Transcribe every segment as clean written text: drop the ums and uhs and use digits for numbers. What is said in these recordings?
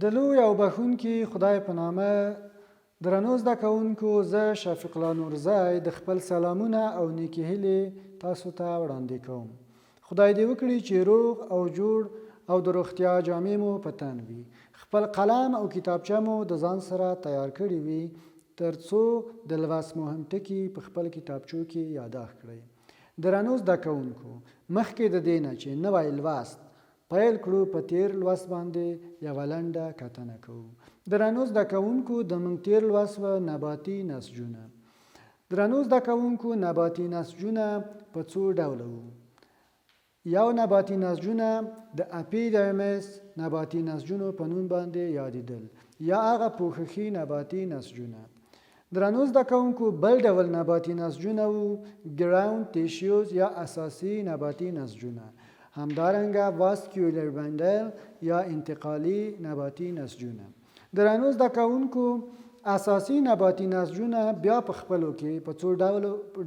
د لوی او بخښونکي خدای په نامه درنو زده کوونکو، زه شفیق الله نورزی د خپل سلامونه او نیکې هیلې تاسو ته وړاندې کوم. خدای دې وکړي چې روغ او جوړ او د روغتیا جامې مو په تن وي. خپل قلم او کتابچه مو د ځان سره تیار کړي وي تر څو د لوست مهم ټکي په خپل کتابچو کې یاداښت کړئ. درنو زده کوونکو، مخکې د دې نه چې نوی لوست پیل کړو په تیر لوست باندې یوه لنډه کتنه کوو. درنو زده کوونکو، د موږ تیر لوست و نباتي نسجونه. درنو زده کوونکو، نباتي نسجونه په څو ډوله وو. یو نباتي نسجونه د اپیډرمس نباتي نسجونو په نوم باندې یادېدل، یا هغه پوښښي نباتي نسجونه. درنو زده کوونکو، بل ډول نباتي نسجونه وو ګراوند ټیشیوز یا اساسي نباتي نسجونه. همدارنګه واسکیولر بندل یا انتقالي نباتي نسجونه. درنو زده کوونکو، اساسي نباتي نسجونه بیا په خپلو کې په څو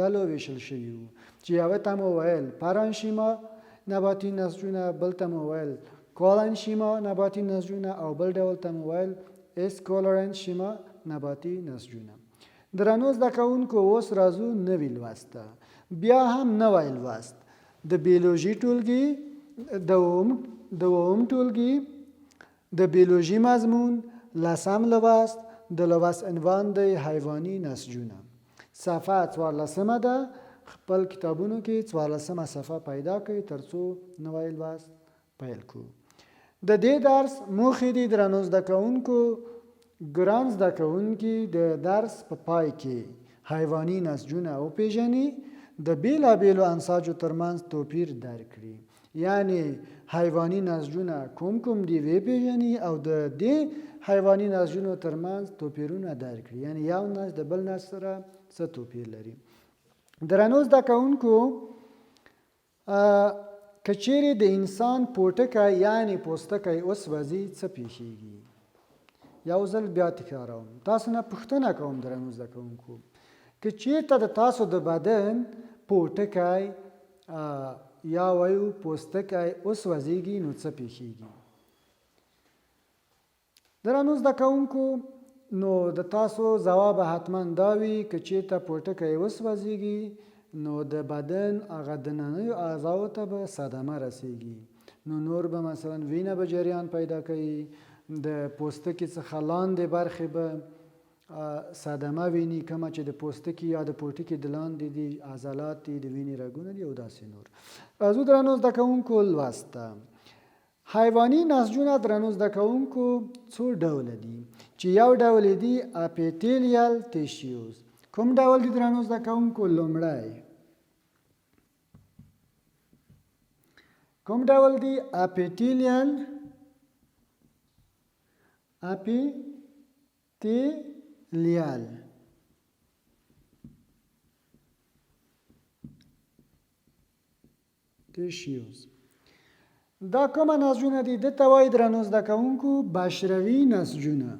ډلو ویشل شوي وو، چې یوه ته مو ویل پارانشیما نباتي نسجونه، بل ته مو ویل کولنشیما نباتي نسجونه او بل ډول ته مو ویل اسکولرنشیما نباتي نسجونه. درنو زده کوونکو، اوس راځو نوي لوست ته. بیا هم نوی لوست د بیولوژي ټولګي د اووم ټولګي د بیولوژي مضمون لسم لوست د لوست عنوان دی حیوانی نسجونه. صفحه 14 ده. خپل کتابونو کې 14 صفحه پیدا کړئ تر څو نوی لوست پیل کړو. د دې درس موخې دي درنو زده کوونکو، ګران زده کوونکي د درس په پای کې حیوانی نسجونه وپیژني، د بیلابیلو انساجو ترمنځ توپیر درک کړي. یعنی حیوانی نسجونه کوم کوم دي وپیژني او د دې حیوانی نسجونو ترمنځ توپیرونه درک کړي، یعنی یو نسج د بل نسج سره څه توپیر لري. درنو زده کوونکو، که چیرې د انسان پوټکی یعنی پوستکی وسوځي څه پیښیږي؟ یو ځل بیا تکراروم، تاسو نه پوښتنه کوم درنو زده کوونکو، که چیرته د تاسو د بدن پوټکی یا وایو پوستکی وسوځیږي نو څه پیښیږي؟ درنو زده کوونکو، نو د تاسو ځواب حتما دا وي که چیرته پوټکی وسوځیږي نو د بدن هغه دننیو اعضاو ته به صدمه رسیږي، نو نور به مثلا وینه به جریان پیدا کوي، د پوستکي څخه لاندې برخې به صدمه ویني، کومه چې د پوستکي یا د پوټکي د لاندې دي عضلات دي، د وینې رګونه دي او داسې نور. راځو درنو زده کوونکو لوست ته. حیواني نسجونه درنو زده کوونکو څو ډوله دي، چې یو ډول دي اپیټیلیال ټیشیوز. کوم ډول دي درنو زده کوونکو؟ لومړی کوم ډول دي؟ اپیټیلیال ټیشیوز. دا کومه نسجونه دي؟ دته وایي درنو زده کوونکو بشروي نسجونه.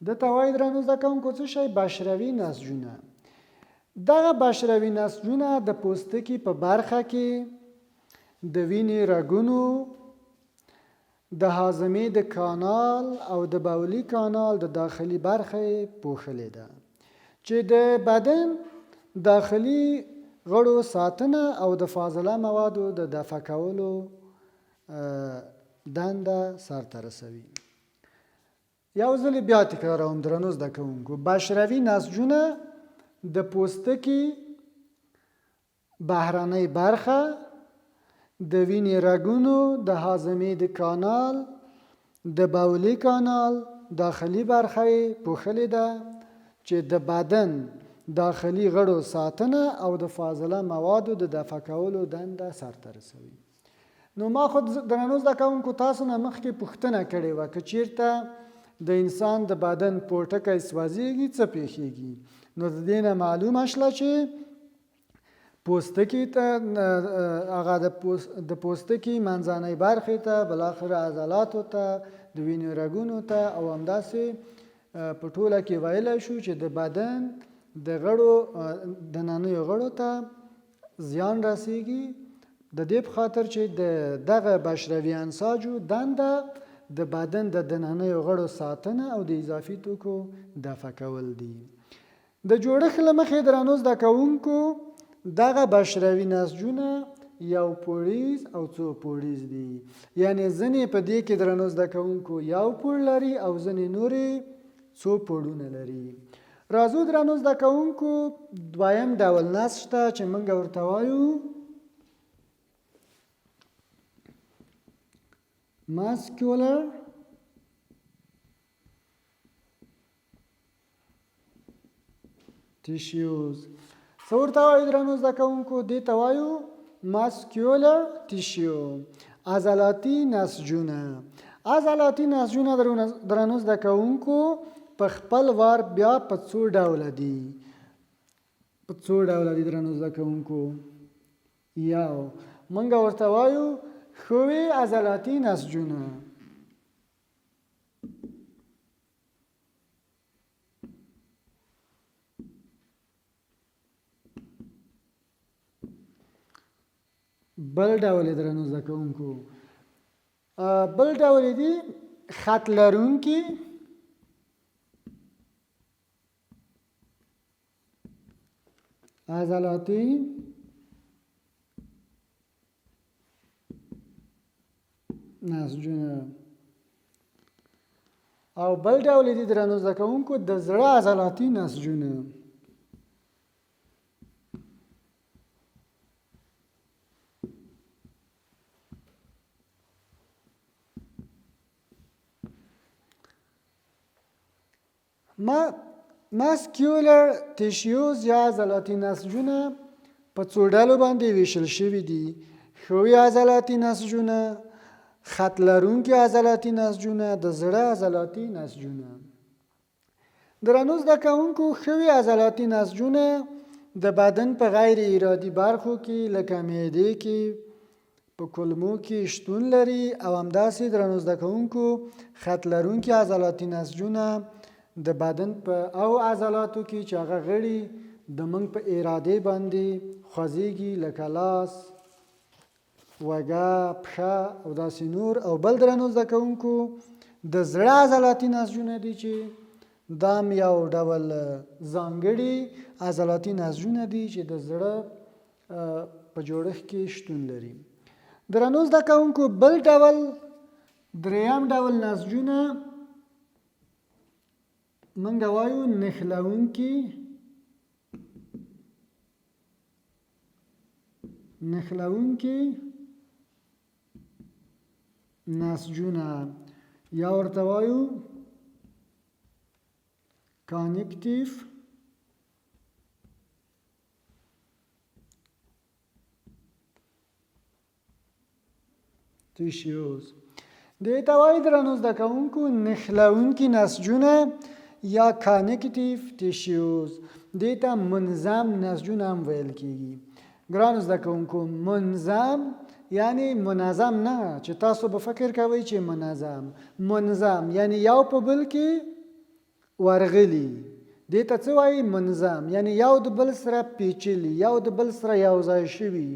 دته وایي درنو زده کوونکو څه شی؟ بشروي نسجونه. دغه بشروي نسجونه د پوستکي په برخه کې د وینې رګونو، د هاضمې د کانال او د بولي کانال د داخلي برخه پوښلې ده، چې د بدن داخلي غړو ساتنه او د فاضله موادو د دفع کولو دنده سرته رسوي. یو ځل بیا تکراروم درنو زده کوونکو، بشروي نسجونه د پوستکي بهرنۍ برخه، د وینې رګونو، د هاضمې د کانال، د بولي کانال داخلي برخه پوښلې ده، چې د بدن داخلي غړو ساتنه او د فاضله موادو د دفع کولو دنده سرته رسوي. نو ما خود درنو زده کوونکو تاسو نه مخکې پوښتنه کړې وه، که چیرته د انسان د بدن پوټکی سوځیږي څه پیښیږي؟ نو د دې نه معلومه شوه چې پوستکي ته هغه د پوستکي منځنۍ برخې ته، بالاخره عضلاتو ته، د وینې رګونو ته او همداسې په ټوله کې ویلی شو چې د بدن د غړو دننیو غړو ته زیان رسیږي د دې په خاطر چې دغه بشروي انساجو دنده د بدن د دننیو غړو ساتنه او د اضافي توکو دفع کول دي. د جوړښت له مخې درنو زده کوونکو دغه بشروي نسجونه یو پوړیز او څو پوړیز دي. یعنی ځینې په دې کې درنو زده کوونکو یو پوړ لري او ځینې نورې څو پوړونه لري. راځو درنو زده کوونکو دویم ډول نسج ته چې موږ ورته وایو muscular tissues. څه ورته وایو درنو زده کوونکو؟ دې ته وایو muscular tissue، عضلاتي نسجونه. عضلاتي نسجونه درنو زده کوونکو په خپل وار بیا په څو ډوله دي. په څو ډوله دي درنو زده کوونکو؟ یو موږ ورته وایو ښوی عضلاتي نسجونه. بل ډول درنو زده کوونکو، بل ډول دي خط لرونکي عضلاتي نسجونه، او بل ډول دي درنو زده کوونکو د زړه عضلاتي نسجونه. ماسکیولر تیشیوز یا عضلاتي نسجونه په څو ډلو باندې ویشل شوي دي. ښوی عضلاتي نسجونه، خط لرونکي عضلاتي نسجونه، د زړه عضلاتي نسجونه. درنو زده کوونکو ښوی عضلاتي نسجونه د بدن په غیر ارادي برخو کې لکه معدې کې، په کولمو کې شتون لري، او همداسې درنو زده کوونکو خط لرونکي عضلاتي نسجونه د بدن په او عضلاتو کې چې هغه غړي د موږ په ارادې باندې خوځېږي لکه لاس، وږه، پښه او داسې نور. او بل درنو زده کوونکو د زړه عضلاتي نسجونه دي چې دام یو ډول ځانګړي عضلاتي نسجونه دي چې د زړه په جوړښت کې شتون لري. درنو زده کوونکو بل ډول دریم ډول نسجونه موږ وایو نښلونکي نسجونه، یا ورته وایو کانیکټیو تیشیوز. دې ته وایي درنو زده کوونکو نښلونکي نسجونه یا کانیکټیو تیشیوز. دې ته منظم نسجونه هم ویل کیږي. ګرانو زده کوونکو منظم یعنی منظم نه چې تاسو به فکر کوئ چې منظم یعنی یو په بل کې ورغلي. دې ته څه وایي؟ منظم یعنی یو د بل سره پیچلي، یو د بل سره یو ځای شوي،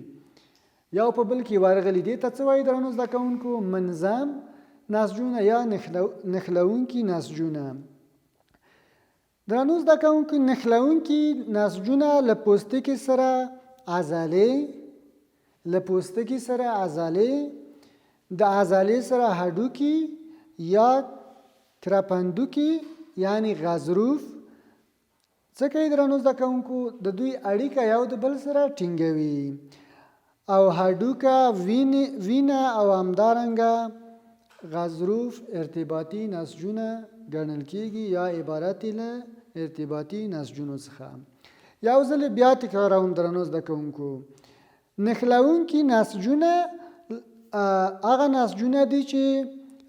یو په بل کې ورغلي. دې ته څه وایي درنو زده کوونکو؟ منظم نسجونه یا نښلونکي نسجونه. درنو زده کوونکو نښلونکي نسجونه له پوستکي سره عضلې، د عضلې سره هډوکي یا کرپندوکي یعنی غضروف څه کوي درنو زده کوونکو؟ د دوی اړیکه یو د بل سره ټینګوي، او هډوکه وینه او همدارنګه غضروف ارتباطي نسجونه ګڼل کیږي یا عبارت له ارتباطي نسجونو څخه. یو ځل بیا تکراروم درنو زده کوونکو، نښلونکي نسجونه هغه نسجونه دي چې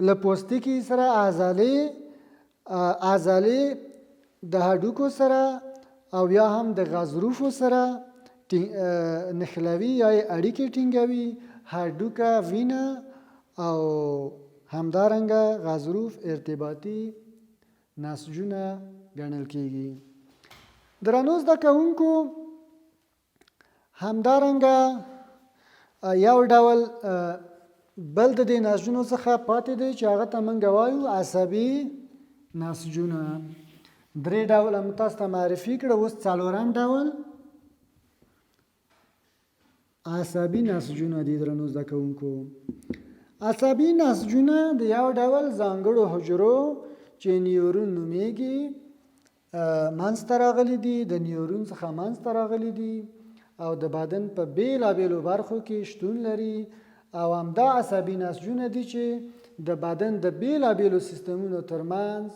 له پوستکي سره عضلې د هډوکو سره او یا هم د غضروفو سره نښلوي یا اړیکې ټینګوي. هډوکه، وینه او همدارنګه غضروف ارتباطي نسجونه ګڼل کیږي. درنو زده کوونکو همدارنګه یو ډول بل د دې نسجونو څخه پاتې دی چې هغه ته موږ وایو عصبي نسجونه. درې ډوله مو تاسو ته معرفي کړه، اوس څلورم ډول عصبي نسجونه دي. درنو زده کوونکو، عصبي نسجونه د یو ډول ځانګړو حجرو چې نیورون نومیږي منځته راغلي دي، د نیورون څخه منځته راغلي دي او د بدن په بیلابیلو برخو کې شتون لري. او همدا عصبي نسجونه دي چې د بدن د بیلابیلو سیستمونو ترمنځ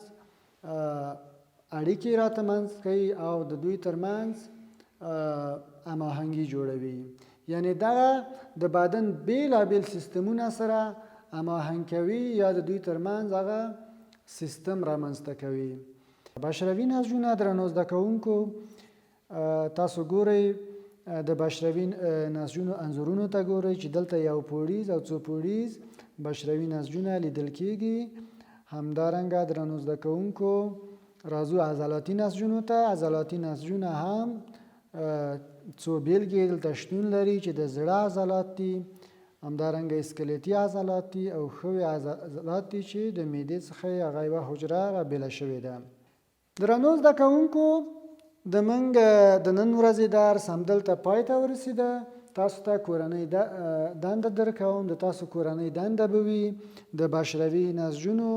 اړیکې راتمنځ کوي او د دوی ترمنځ هماهنګي جوړوي. یعنی دغه د بدن بیلابیل سیستمونه سره هماهنګ کوي یا د دوی ترمنځ هغه سیستم رامنځته کوي. بشروي نسجونه درنو زده کوونکو، تاسو ګورئ د بشروي نسجونو انځورونو ته ګورئ چې دلته یو پوړیز او څو پوړیز بشروي نسجونه لیدل کیږي. همدارنګه درنو زده کوونکو راځو عضلاتي نسجونو ته. عضلاتي نسجونه هم څو بیلګې دلته شتون لري چې د زړه عضلات دي، همدارنګه اسکلیټي عضلات دي او ښویې عضلات دي چې د معدې څخه هغه یوه حجره رابېله شوې ده. درنو زده کوونکو، د موږ د نن ورځې درس همدلته پای ته ورسېده. تاسو ته کورنۍ دنده درکوم، د تاسو کورنۍ دنده به وي د بشروي نسجونو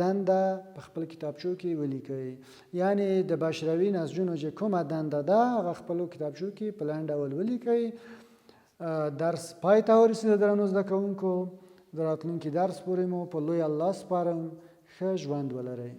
دنده په خپل کتابچو کې ولیکئ. یعنی د بشروي نسجونو چې کومه دنده ده هغه خپلو کتابچو کې په لنډ ډول ولیکئ. درس پای ته ورسېده درنو زده کوونکو، د راتلونکي درس پورې مو په لوی الله سپارم. ښه ژوند ولرئ.